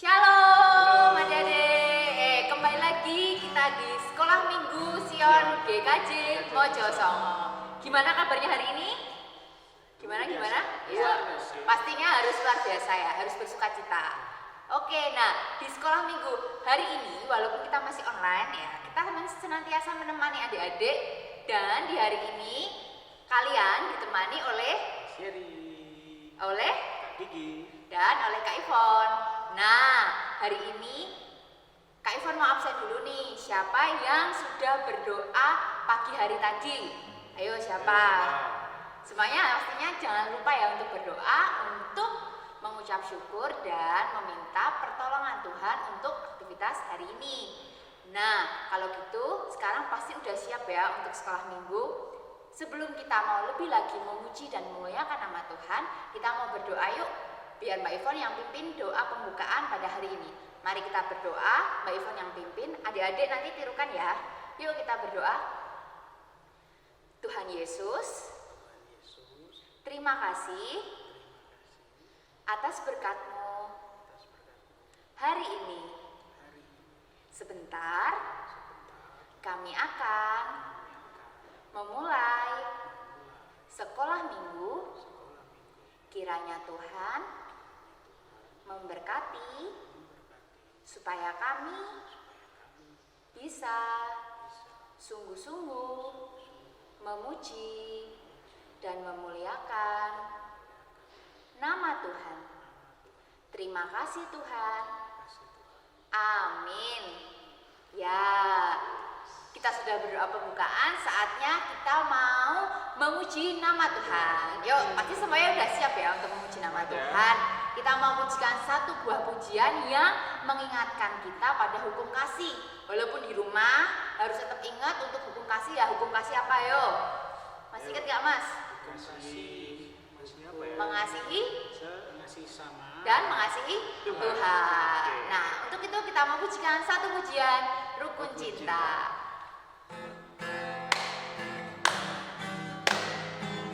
Shalom adik-adik, kembali lagi kita di Sekolah Minggu Sion GKJ Mojosongo. Gimana kabarnya hari ini? Gimana? Ya, pastinya harus luar biasa ya, harus bersuka cita. Oke, nah di Sekolah Minggu hari ini walaupun kita masih online ya, kita senantiasa menemani adik-adik. Dan di hari ini kalian ditemani oleh Kak Gigi dan oleh Kak Ivon. Nah, hari ini Kak Ivon mau absen dulu nih. Siapa yang sudah berdoa pagi hari tadi? Ayo siapa? Semuanya pastinya jangan lupa ya untuk berdoa, untuk mengucap syukur dan meminta pertolongan Tuhan untuk aktivitas hari ini. Nah, kalau gitu sekarang pasti udah siap ya untuk sekolah minggu. Sebelum kita mau lebih lagi memuji dan memuliakan nama Tuhan, kita mau berdoa yuk. Biar Mbak Ivon yang pimpin doa pembukaan pada hari ini. Mari kita berdoa, Mbak Ivon yang pimpin, adik-adik nanti tirukan ya. Yuk kita berdoa. Tuhan Yesus, terima kasih atas berkat-Mu hari ini. Sebentar, kami akan memulai sekolah minggu. Kiranya Tuhan memberkati supaya kami bisa sungguh-sungguh memuji dan memuliakan nama Tuhan. Terima kasih Tuhan. Amin. Ya, kita sudah berdoa pembukaan, saatnya kita mau memuji nama Tuhan. Yuk, pasti semuanya udah siap ya untuk memuji nama Tuhan. Kita mau pujikan satu buah pujian yang mengingatkan kita pada hukum kasih. Walaupun di rumah harus tetap ingat untuk hukum kasih ya. Hukum kasih apa yo? Masih ingat gak Mas? Mengasihi dan mengasihi Tuhan. Nah, untuk itu kita mau pujikan satu pujian Rukun Cinta.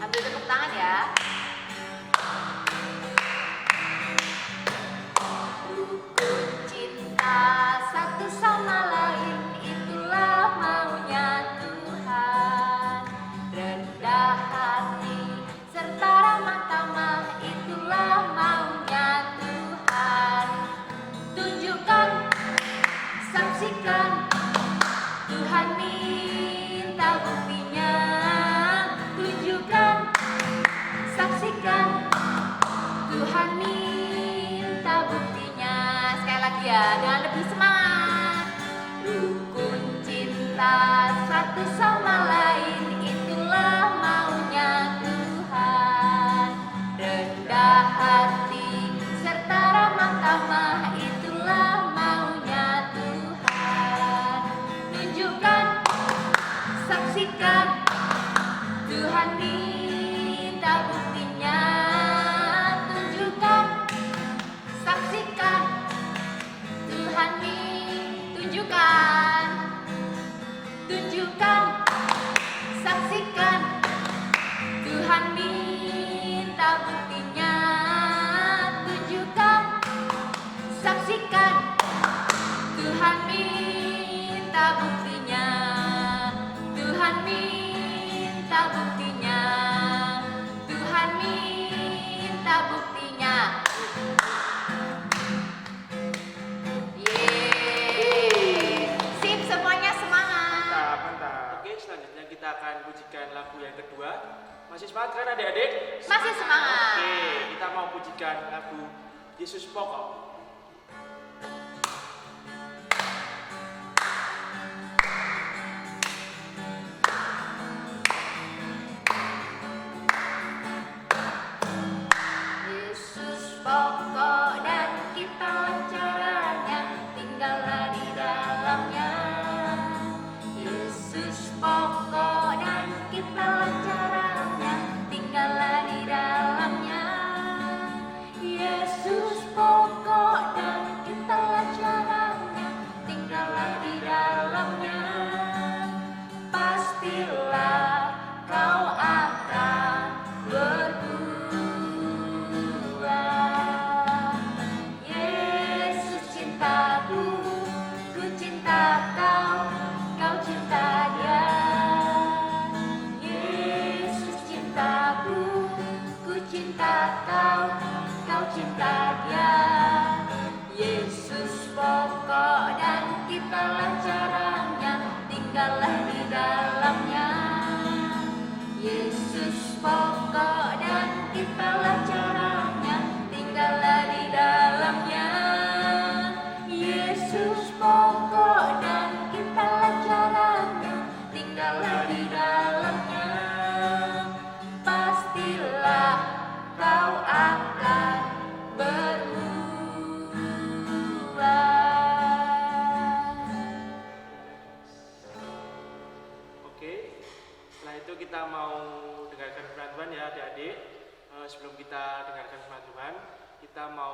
Ambil tepuk tangan ya. Rukun cinta satu sama lain, itulah maunya Tuhan. Rendah hati serta ramah tamah, itulah maunya Tuhan. Tunjukkan, saksikan, Tuhan minta buktinya. Tunjukkan, saksikan, Tuhan minta buktinya. Sekali lagi ya, dengan lebih semangat. Rukun cinta satu sama lain, itulah maunya Tuhan. Rendah hati serta ramah tamah, itulah maunya Tuhan. Tunjukkan, saksikan, Tuhan minta buktinya. Tunjukkan, saksikan, Tuhan tunjukkan. Tunjukkan, saksikan, Tuhan minta buktinya. Tunjukkan, saksikan, Tuhan minta buktinya. Tuhan minta buktinya. Tuhan minta buktinya. Yeay. Sip, semuanya semangat. Mantap. Oke, selanjutnya kita akan pujikan lagu yang kedua. Masih semangat kan adik-adik? Masih semangat. Oke, kita mau pujikan lagu Yesus Pokok. Yesus pokok dan kita caranya, tinggallah di dalamnya. Yesus pokok dan kita caranya, tinggallah di dalamnya. Yesus pokok dan kita caranya, tinggallah di dalamnya. Pastilah kau akan berbuah. Yesus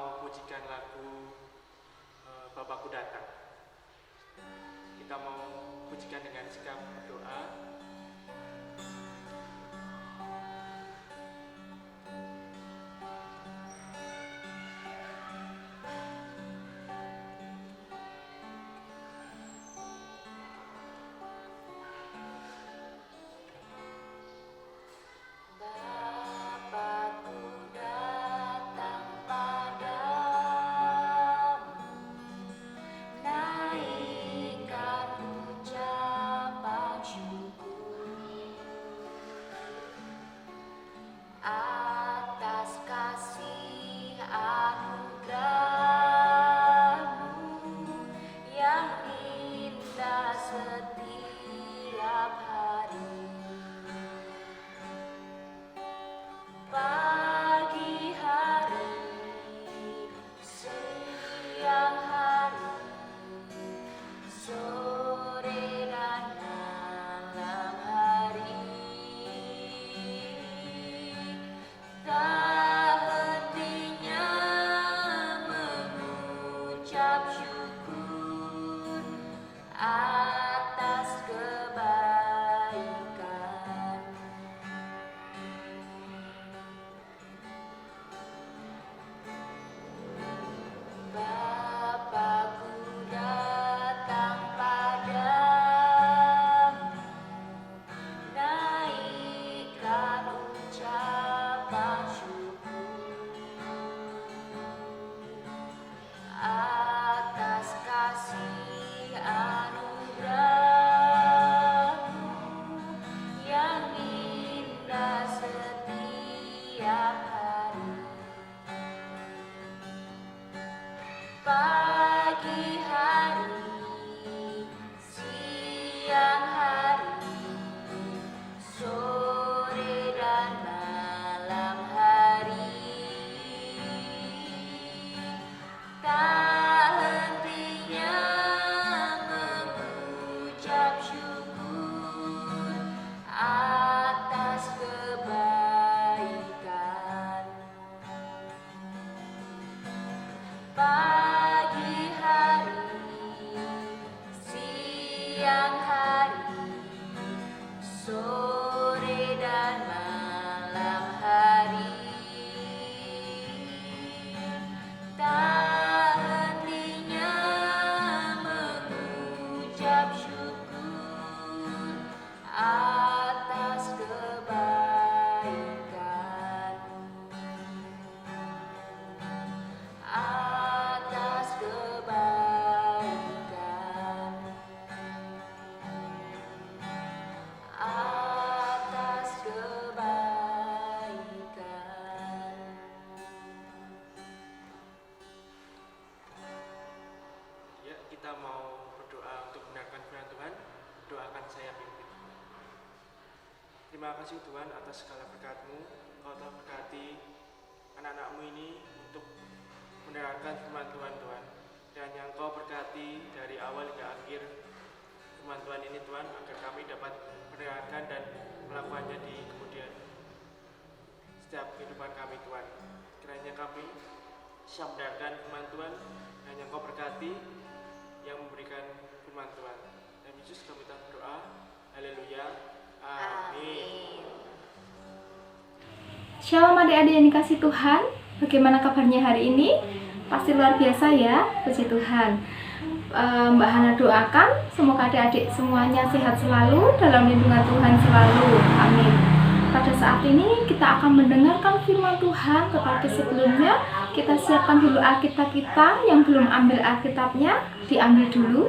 mau pujikan lagu Bapakku Datang. Kita mau pujikan dengan sikap berdoa. Kita mau berdoa untuk mendengarkan firman Tuhan. Doakan saya pimpin. Terima kasih Tuhan atas segala berkat-Mu. Kau telah berkati anak-anak-Mu ini untuk mendengarkan firman Tuhan, Tuhan. Dan yang Kau berkati dari awal hingga akhir firman Tuhan ini, Tuhan, agar kami dapat mendengarkan dan melakukannya di kemudian setiap kehidupan kami, Tuhan. Kiranya kami bisa mendengarkan firman Tuhan dan yang Kau berkati yang memberikan firman Tuhan. Dan Yesus kami berdoa. Haleluya. Amin. Shalom adik-adik yang dikasih Tuhan. Bagaimana kabarnya hari ini? Pasti luar biasa ya, puji Tuhan. Mbak Hana doakan semoga adik-adik semuanya sehat selalu, dalam lindungan Tuhan selalu. Amin. Pada saat ini kita akan mendengarkan firman Tuhan, tetapi sebelumnya kita siapkan dulu Alkitab kita. Yang belum ambil Alkitabnya, diambil dulu.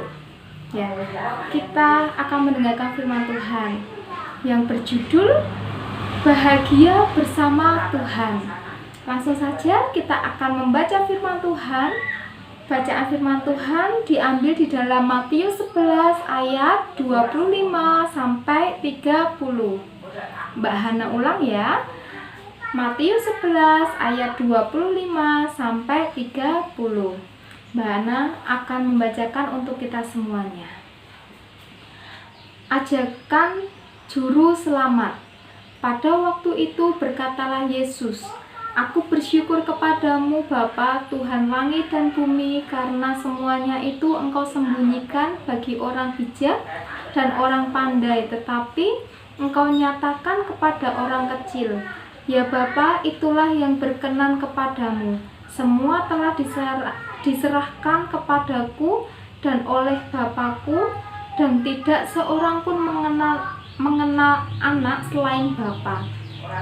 Ya, kita akan mendengarkan firman Tuhan yang berjudul Bahagia Bersama Tuhan. Langsung saja kita akan membaca firman Tuhan. Bacaan firman Tuhan diambil di dalam Matius 11 ayat 25 sampai 30. Mbak Hana ulang ya. Matius 11 ayat 25 sampai 30. Mbak Hana akan membacakan untuk kita semuanya. Ajakan juru selamat. Pada waktu itu berkatalah Yesus, Aku bersyukur kepadamu Bapa, Tuhan langit dan bumi, karena semuanya itu Engkau sembunyikan bagi orang bijak dan orang pandai, tetapi Engkau nyatakan kepada orang kecil. Ya Bapa, itulah yang berkenan kepadamu. Semua telah diserahkan kepadaku dan oleh Bapakku, dan tidak seorang pun mengenal anak selain Bapa,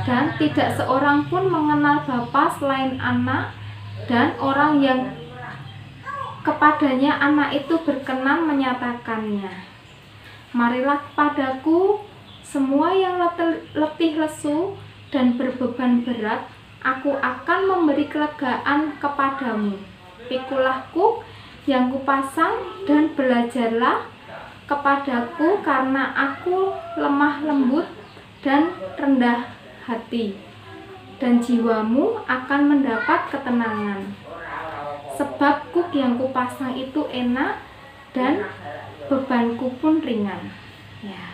dan tidak seorang pun mengenal Bapa selain anak dan orang yang kepadanya anak itu berkenan menyatakannya. Marilah kepadaku semua yang letih lesu dan berbeban berat, aku akan memberi kelegaan kepadamu. Pikulahku yang kupasang dan belajarlah kepadaku, karena aku lemah lembut dan rendah hati, dan jiwamu akan mendapat ketenangan. Sebab kuk yang kupasang itu enak dan bebanku pun ringan. Ya,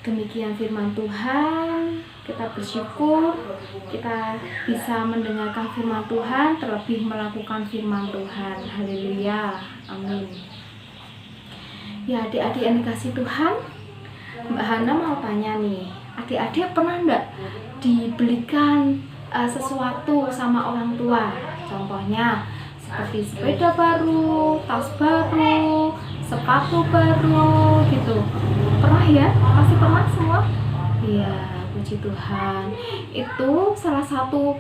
demikian firman Tuhan. Kita bersyukur kita bisa mendengarkan firman Tuhan, terlebih melakukan firman Tuhan. Haleluya, amin. Ya, adik-adik yang dikasih Tuhan, Mbak Hana mau tanya nih, adik-adik pernah enggak dibelikan sesuatu sama orang tua? Contohnya seperti sepeda baru, tas baru, sepatu baru gitu. Pernah ya? Pasti pernah semua? Iya, puji Tuhan. Itu salah satu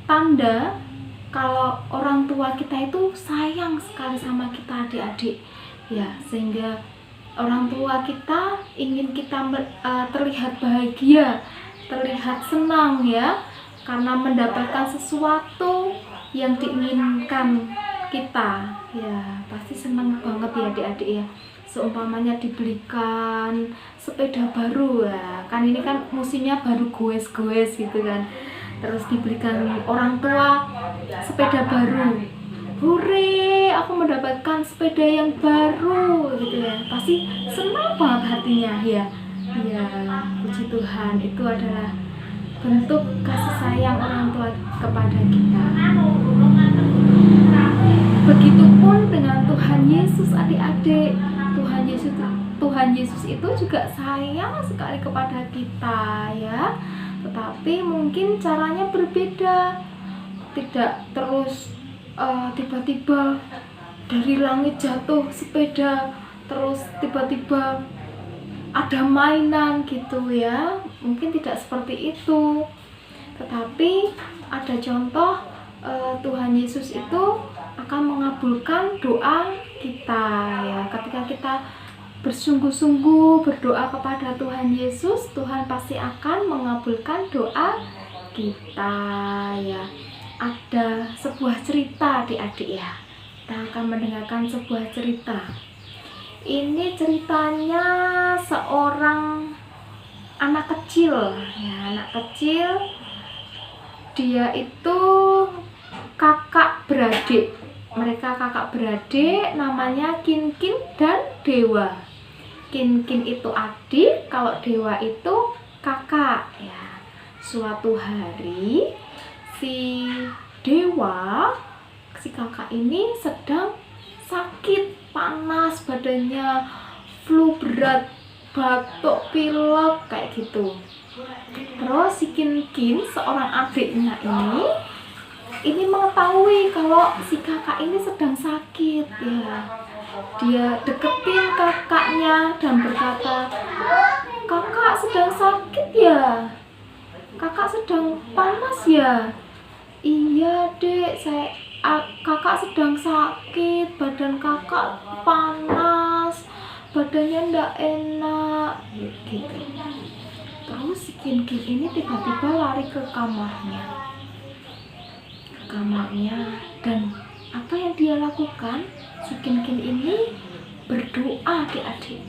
tanda kalau orang tua kita itu sayang sekali sama kita adik-adik. Ya, sehingga orang tua kita ingin kita terlihat bahagia, terlihat senang ya, karena mendapatkan sesuatu yang diinginkan kita. Ya, pasti senang banget ya adik-adik ya. Seumpamanya dibelikan sepeda baru ya, kan ini kan musimnya baru goes-goes gitu kan. Terus dibelikan orang tua sepeda baru. Hore, aku mendapatkan sepeda yang baru gitu ya. Pasti senang banget hatinya ya. Ya, puji Tuhan, itu adalah bentuk kasih sayang orang tua kepada kita. Begitupun dengan Tuhan Yesus adik-adik. Tuhan Yesus itu juga sayang sekali kepada kita ya. Tetapi mungkin caranya berbeda. Tidak terus tiba-tiba dari langit jatuh sepeda, terus tiba-tiba ada mainan gitu ya. Mungkin tidak seperti itu. Tetapi ada contoh Tuhan Yesus itu akan mengabulkan doa kita ya. Ketika kita bersungguh-sungguh berdoa kepada Tuhan Yesus, Tuhan pasti akan mengabulkan doa kita ya. Ada sebuah cerita adik-adik ya. Kita akan mendengarkan sebuah cerita. Ini ceritanya seorang anak kecil ya, anak kecil. Dia itu kakak beradik. Mereka kakak beradik, namanya Kinkin dan Dewa. Kinkin itu adik, kalau Dewa itu kakak ya. Suatu hari si Dewa, si kakak ini sedang sakit, panas badannya, flu berat, batuk, pilek kayak gitu. Terus si Kinkin, seorang adiknya ini mengetahui kalau si kakak ini sedang sakit ya. Dia deketin kakaknya dan berkata, "Kakak sedang sakit ya? Kakak sedang panas ya?" "Iya dek, kakak sedang sakit, badan kakak panas, badannya ndak enak," gitu. Terus si Kinkin ini tiba-tiba lari ke kamarnya, dan apa yang dia lakukan? Si Kinkin ini berdoa adik-adik,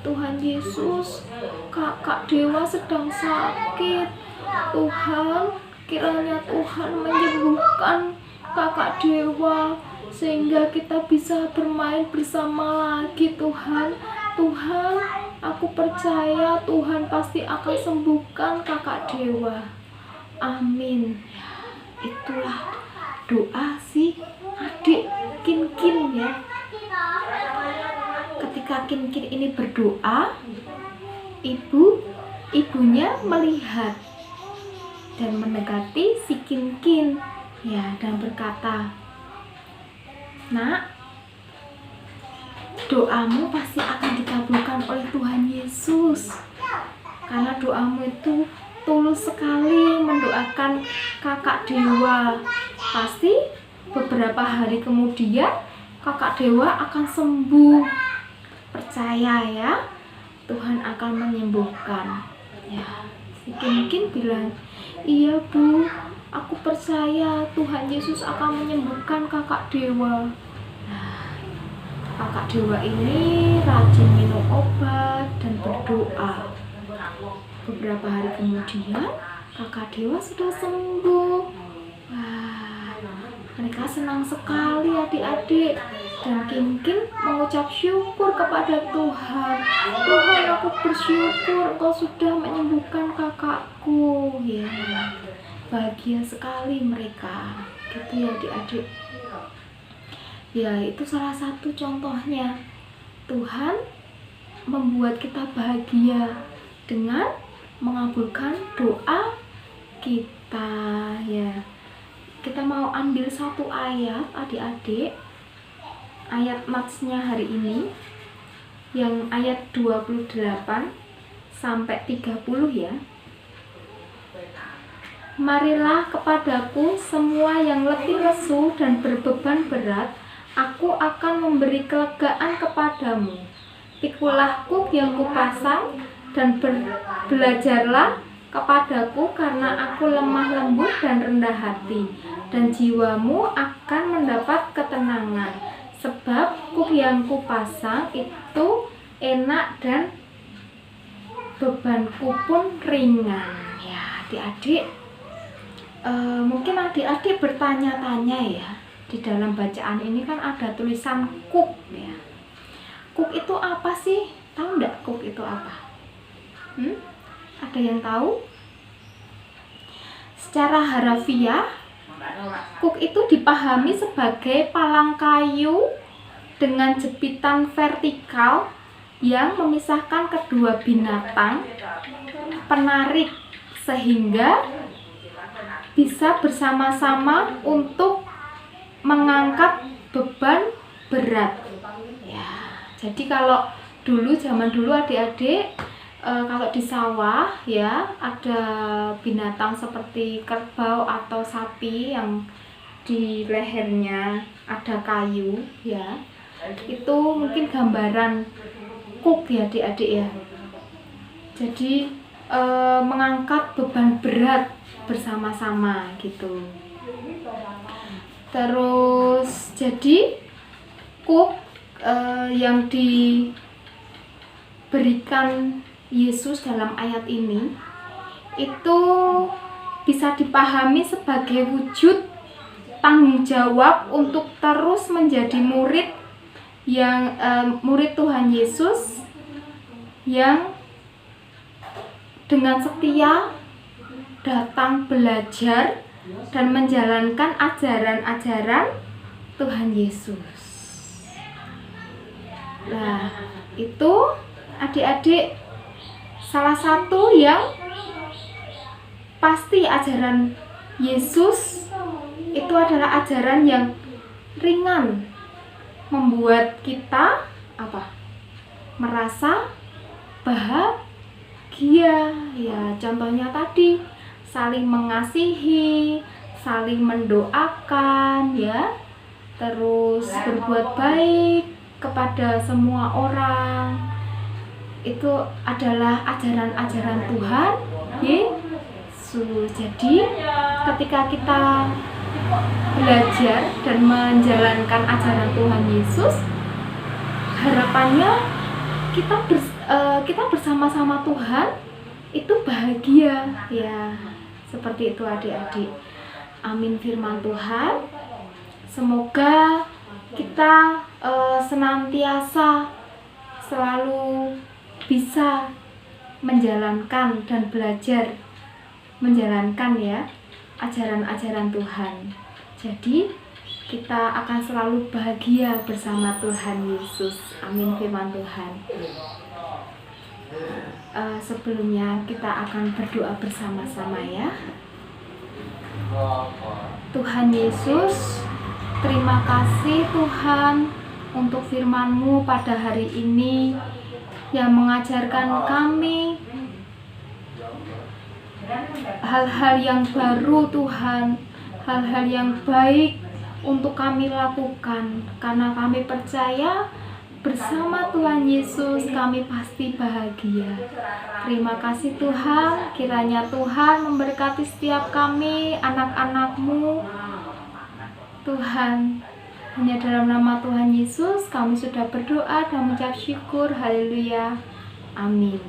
"Tuhan Yesus, kakak Dewa sedang sakit. Tuhan, kiranya Tuhan menyembuhkan kakak Dewa sehingga kita bisa bermain bersama lagi. Tuhan, aku percaya Tuhan pasti akan sembuhkan kakak Dewa." Amin. Ya, itulah doa si adik Kinkin ya. Ketika Kinkin ini berdoa, ibunya melihat dan mendekati si Kinkin ya dan berkata, "Nak, doamu pasti akan dikabulkan oleh Tuhan Yesus, karena doamu itu tulus sekali mendoakan kakak Dewa. Pasti beberapa hari kemudian kakak Dewa akan sembuh. Percaya ya, Tuhan akan menyembuhkan." Ya, si Kinkin bilang, "Iya Bu, aku percaya Tuhan Yesus akan menyembuhkan kakak Dewa." Nah, kakak Dewa ini rajin minum obat dan berdoa. Beberapa hari kemudian kakak Dewa sudah sembuh. Wah, mereka senang sekali adik-adik, dan Kinkin mengucap syukur kepada Tuhan. "Tuhan, aku bersyukur Engkau sudah menyembuhkan kakakku." Ya, bahagia sekali mereka. Gitu ya adik-adik. Ya, itu salah satu contohnya. Tuhan membuat kita bahagia dengan mengabulkan doa kita ya. Kita mau ambil satu ayat adik-adik, ayat natsnya hari ini yang ayat 28 sampai 30 ya. "Marilah kepadaku semua yang letih lesu dan berbeban berat, aku akan memberi kelegaan kepadamu. Pikulah kuk yang kupasang dan belajarlah kepadaku, karena aku lemah lembut dan rendah hati, dan jiwamu akan mendapat ketenangan. Sebab kuk yang kupasang itu enak dan bebanku pun ringan." Ya adik-adik, mungkin adik-adik bertanya-tanya ya, di dalam bacaan ini kan ada tulisan kuk ya. Kuk itu apa sih? Tahu enggak kuk itu apa? Ada yang tahu? Secara harafiah, kuk itu dipahami sebagai palang kayu dengan jepitan vertikal yang memisahkan kedua binatang penarik sehingga bisa bersama-sama untuk mengangkat beban berat. Ya, jadi kalau zaman dulu adik-adik, kalau di sawah ya ada binatang seperti kerbau atau sapi yang di lehernya ada kayu ya, itu mungkin gambaran kuk ya adik-adik ya. Jadi mengangkat beban berat bersama-sama gitu. Terus jadi kuk yang diberikan Yesus dalam ayat ini itu bisa dipahami sebagai wujud tanggung jawab untuk terus menjadi murid Tuhan Yesus yang dengan setia datang belajar dan menjalankan ajaran-ajaran Tuhan Yesus. Nah, itu adik-adik salah satu yang pasti ajaran Yesus itu adalah ajaran yang ringan, membuat kita merasa bahagia ya. Contohnya tadi saling mengasihi, saling mendoakan ya, terus berbuat baik kepada semua orang. Itu adalah ajaran-ajaran Tuhan Yesus. Jadi ketika kita belajar dan menjalankan ajaran Tuhan Yesus, harapannya kita bersama-sama Tuhan itu bahagia ya. Seperti itu adik-adik. Amin firman Tuhan. Semoga kita senantiasa selalu bisa menjalankan dan belajar menjalankan ya ajaran-ajaran Tuhan. Jadi kita akan selalu bahagia bersama Tuhan Yesus. Amin firman Tuhan. Sebelumnya kita akan berdoa bersama-sama ya. Tuhan Yesus, terima kasih Tuhan untuk firman-Mu pada hari ini yang mengajarkan kami hal-hal yang baru Tuhan, hal-hal yang baik untuk kami lakukan, karena kami percaya bersama Tuhan Yesus kami pasti bahagia. Terima kasih Tuhan, kiranya Tuhan memberkati setiap kami, anak-anak-Mu. Tuhan, hanya dalam nama Tuhan Yesus kami sudah berdoa dan mengucap syukur. Haleluya. Amin.